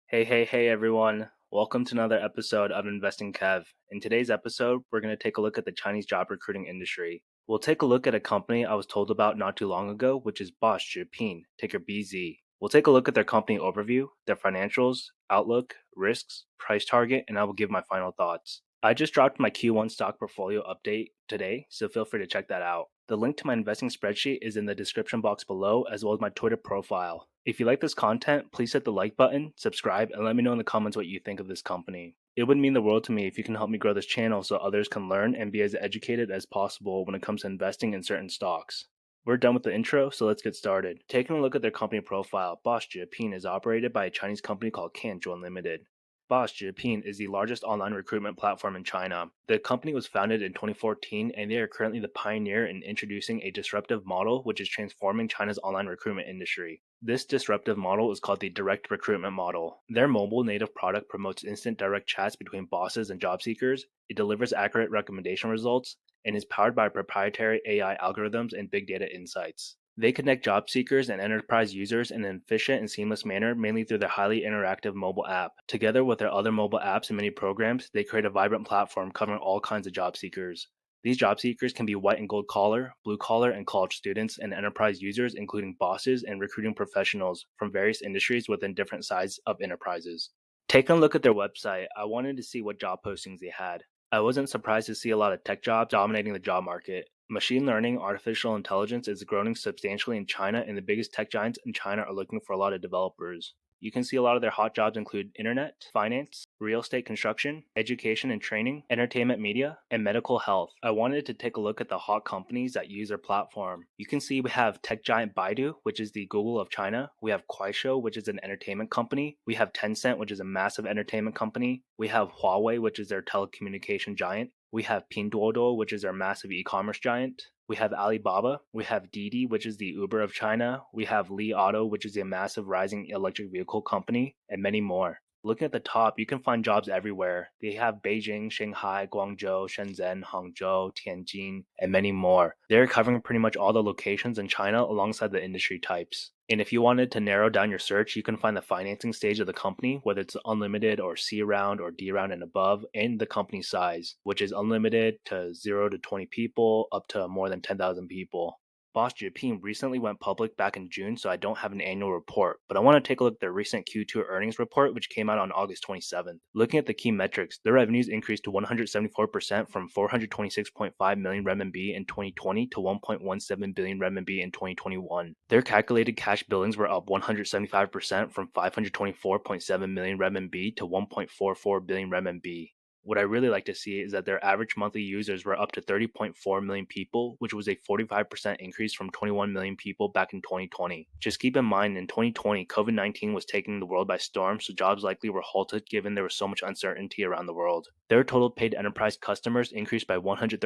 Hey everyone. Welcome to another episode of Investing Kev. In today's episode, we're going to take a look at the Chinese job recruiting industry. We'll take a look at a company I was told about not too long ago, which is Boss Zhipin, ticker BZ. We'll take a look at their company overview, their financials, outlook, risks, price target, and I will give my final thoughts. I just dropped my Q1 stock portfolio update today, so feel free to check that out. The link to my investing spreadsheet is in the description box below, as well as my Twitter profile. If you like this content, please hit the like button, subscribe, and let me know in the comments what you think of this company. It would mean the world to me if you can help me grow this channel so others can learn and be as educated as possible when it comes to investing in certain stocks. We're done with the intro, so let's get started. Taking a look at their company profile, Boss Zhipin is operated by a Chinese company called Canzhuo Limited. Boss Zhipin is the largest online recruitment platform in China. The company was founded in 2014 and they are currently the pioneer in introducing a disruptive model which is transforming China's online recruitment industry. This disruptive model is called the direct recruitment model. Their mobile native product promotes instant direct chats between bosses and job seekers. It delivers accurate recommendation results and is powered by proprietary AI algorithms and big data insights. They connect job seekers and enterprise users in an efficient and seamless manner, mainly through their highly interactive mobile app. Together with their other mobile apps and many programs, they create a vibrant platform covering all kinds of job seekers. These job seekers can be white and gold collar, blue collar, and college students, and enterprise users, including bosses and recruiting professionals from various industries within different sizes of enterprises. Taking a look at their website, I wanted to see what job postings they had. I wasn't surprised to see a lot of tech jobs dominating the job market. Machine learning, artificial intelligence is growing substantially in China, and the biggest tech giants in China are looking for a lot of developers. You can see a lot of their hot jobs include internet, finance, real estate construction, education and training, entertainment media, and medical health. I wanted to take a look at the hot companies that use their platform. You can see we have tech giant Baidu, which is the Google of China. We have Kuaishou, which is an entertainment company. We have Tencent, which is a massive entertainment company. We have Huawei, which is their telecommunication giant. We have Pinduoduo, which is our massive e-commerce giant. We have Alibaba. We have Didi, which is the Uber of China. We have Li Auto, which is a massive rising electric vehicle company, and many more. Looking at the top, you can find jobs everywhere. They have Beijing, Shanghai, Guangzhou, Shenzhen, Hangzhou, Tianjin, and many more. They're covering pretty much all the locations in China alongside the industry types. And if you wanted to narrow down your search, you can find the financing stage of the company, whether it's unlimited or C round or D round and above, and the company size, which is unlimited to 0 to 20 people up to more than 10,000 people. Boss Zhipin recently went public back in June, so I don't have an annual report, but I want to take a look at their recent Q2 earnings report, which came out on August 27th. Looking at the key metrics, their revenues increased to 174% from 426.5 million renminbi in 2020 to 1.17 billion renminbi in 2021. Their calculated cash billings were up 175% from 524.7 million renminbi to 1.44 billion renminbi. What I really like to see is that their average monthly users were up to 30.4 million people, which was a 45% increase from 21 million people back in 2020. Just keep in mind, in 2020, COVID-19 was taking the world by storm, so jobs likely were halted given there was so much uncertainty around the world. Their total paid enterprise customers increased by 136%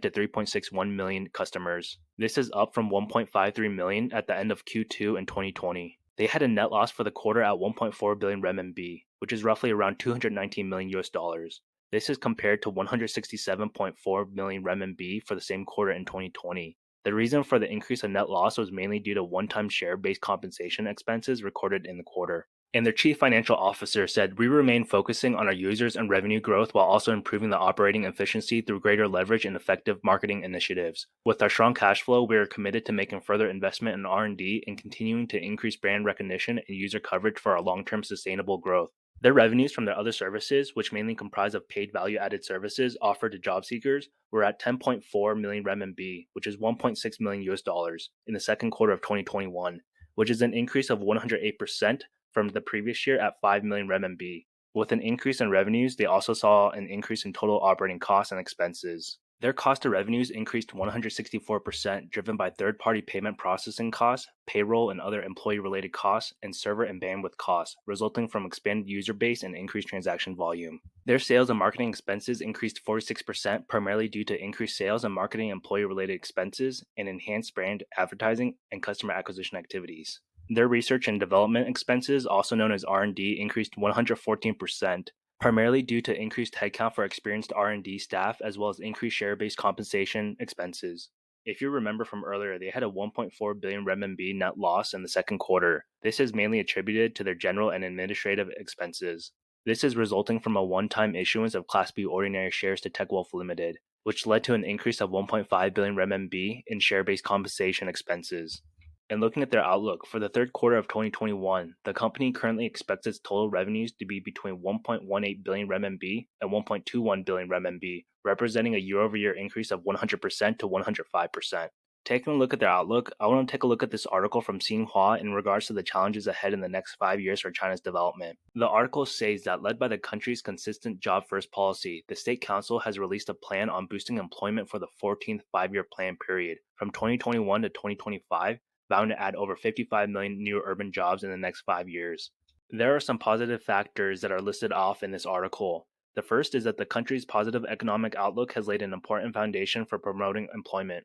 to 3.61 million customers. This is up from 1.53 million at the end of Q2 in 2020. They had a net loss for the quarter at 1.4 billion renminbi, which is roughly around 219 million US dollars. This is compared to 167.4 million renminbi for the same quarter in 2020. The reason for the increase in net loss was mainly due to one-time share-based compensation expenses recorded in the quarter. And their chief financial officer said, "We remain focusing on our users and revenue growth while also improving the operating efficiency through greater leverage and effective marketing initiatives. With our strong cash flow, we are committed to making further investment in R&D and continuing to increase brand recognition and user coverage for our long-term sustainable growth." Their revenues from their other services, which mainly comprise of paid value-added services offered to job seekers, were at 10.4 million renminbi, which is 1.6 million US dollars, in the second quarter of 2021, which is an increase of 108% from the previous year at 5 million renminbi. With an increase in revenues, they also saw an increase in total operating costs and expenses. Their cost of revenues increased 164%, driven by third-party payment processing costs, payroll and other employee-related costs, and server and bandwidth costs, resulting from expanded user base and increased transaction volume. Their sales and marketing expenses increased 46%, primarily due to increased sales and marketing employee-related expenses and enhanced brand advertising and customer acquisition activities. Their research and development expenses, also known as R&D, increased 114%, primarily due to increased headcount for experienced R&D staff as well as increased share-based compensation expenses. If you remember from earlier, they had a 1.4 billion renminbi net loss in the second quarter. This is mainly attributed to their general and administrative expenses. This is resulting from a one-time issuance of Class B ordinary shares to TechWolf Limited, which led to an increase of 1.5 billion renminbi in share-based compensation expenses. And looking at their outlook, for the third quarter of 2021, the company currently expects its total revenues to be between 1.18 billion renminbi and 1.21 billion renminbi, representing a year-over-year increase of 100% to 105%. Taking a look at their outlook, I want to take a look at this article from Xinhua in regards to the challenges ahead in the next 5 years for China's development. The article says that led by the country's consistent job-first policy, the State Council has released a plan on boosting employment for the 14th five-year plan period from 2021 to 2025, bound to add over 55 million new urban jobs in the next 5 years. There are some positive factors that are listed off in this article. The first is that the country's positive economic outlook has laid an important foundation for promoting employment.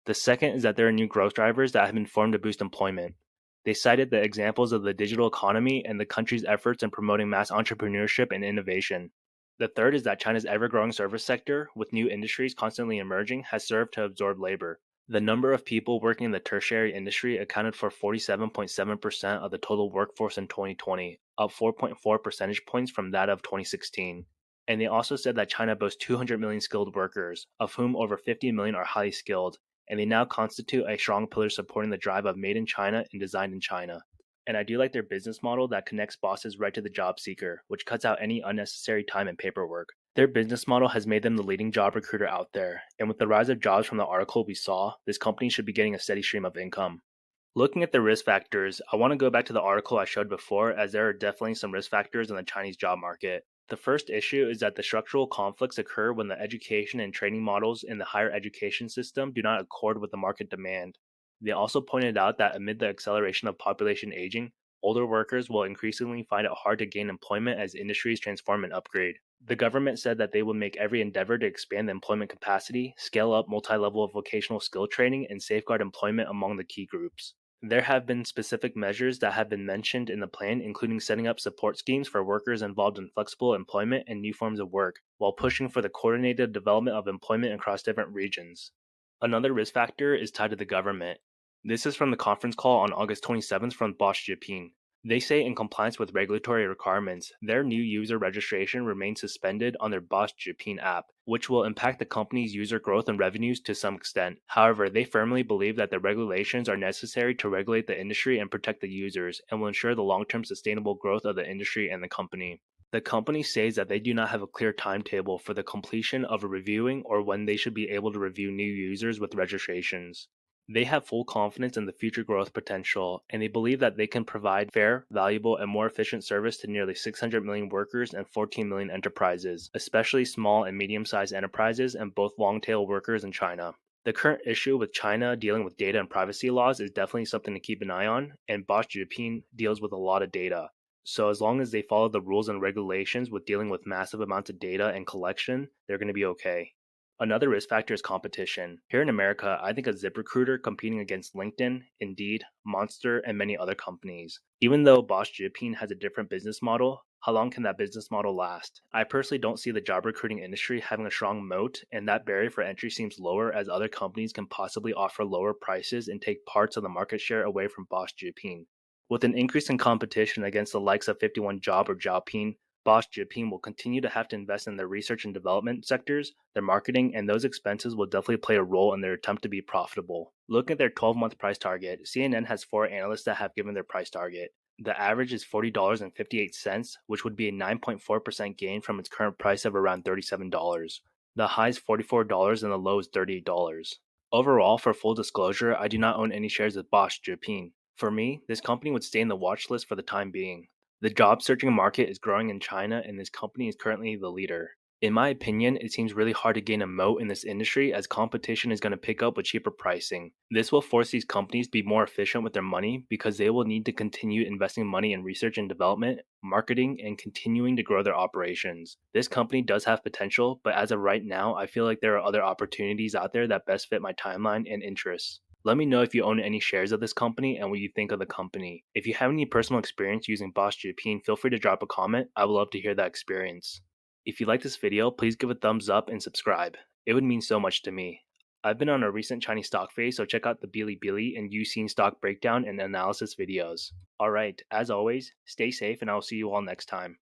The second is that there are new growth drivers that have been formed to boost employment. They cited the examples of the digital economy and the country's efforts in promoting mass entrepreneurship and innovation. The third is that China's ever-growing service sector, with new industries constantly emerging, has served to absorb labor. The number of people working in the tertiary industry accounted for 47.7% of the total workforce in 2020, up 4.4 percentage points from that of 2016. And they also said that China boasts 200 million skilled workers, of whom over 50 million are highly skilled, and they now constitute a strong pillar supporting the drive of Made in China and Designed in China. And I do like their business model that connects bosses right to the job seeker, which cuts out any unnecessary time and paperwork. Their business model has made them the leading job recruiter out there, and with the rise of jobs from the article we saw, this company should be getting a steady stream of income. Looking at the risk factors, I want to go back to the article I showed before, as there are definitely some risk factors in the Chinese job market. The first issue is that the structural conflicts occur when the education and training models in the higher education system do not accord with the market demand. They also pointed out that amid the acceleration of population aging, older workers will increasingly find it hard to gain employment as industries transform and upgrade. The government said that they will make every endeavor to expand the employment capacity, scale up multi-level vocational skill training, and safeguard employment among the key groups. There have been specific measures that have been mentioned in the plan, including setting up support schemes for workers involved in flexible employment and new forms of work, while pushing for the coordinated development of employment across different regions. Another risk factor is tied to the government. This is from the conference call on August 27th from Boss Zhipin. They say in compliance with regulatory requirements, their new user registration remains suspended on their Boss Zhipin app, which will impact the company's user growth and revenues to some extent. However, they firmly believe that the regulations are necessary to regulate the industry and protect the users, and will ensure the long-term sustainable growth of the industry and the company. The company says that they do not have a clear timetable for the completion of a reviewing or when they should be able to review new users with registrations. They have full confidence in the future growth potential, and they believe that they can provide fair, valuable, and more efficient service to nearly 600 million workers and 14 million enterprises, especially small and medium-sized enterprises and both long-tail workers in China. The current issue with China dealing with data and privacy laws is definitely something to keep an eye on, and Boss Zhipin deals with a lot of data. So as long as they follow the rules and regulations with dealing with massive amounts of data and collection, they're going to be okay. Another risk factor is competition. Here in America, I think of ZipRecruiter competing against LinkedIn, Indeed, Monster, and many other companies. Even though Boss Zhipin has a different business model, how long can that business model last? I personally don't see the job recruiting industry having a strong moat, and that barrier for entry seems lower as other companies can possibly offer lower prices and take parts of the market share away from Boss Zhipin. With an increase in competition against the likes of 51 Job or Zhaopin, Boss Zhipin will continue to have to invest in their research and development sectors, their marketing, and those expenses will definitely play a role in their attempt to be profitable. Look at their 12-month price target. CNN has 4 analysts that have given their price target. The average is $40.58, which would be a 9.4% gain from its current price of around $37. The high is $44 and the low is $38. Overall, for full disclosure, I do not own any shares of Boss Zhipin. For me, this company would stay in the watch list for the time being. The job searching market is growing in China, and this company is currently the leader. In my opinion, it seems really hard to gain a moat in this industry as competition is going to pick up with cheaper pricing. This will force these companies to be more efficient with their money because they will need to continue investing money in research and development, marketing, and continuing to grow their operations. This company does have potential, but as of right now, I feel like there are other opportunities out there that best fit my timeline and interests. Let me know if you own any shares of this company and what you think of the company. If you have any personal experience using Boss Zhipin, feel free to drop a comment. I would love to hear that experience. If you like this video, please give a thumbs up and subscribe. It would mean so much to me. I've been on a recent Chinese stock phase, so check out the Bilibili and Uxin stock breakdown and analysis videos. Alright, as always, stay safe and I'll see you all next time.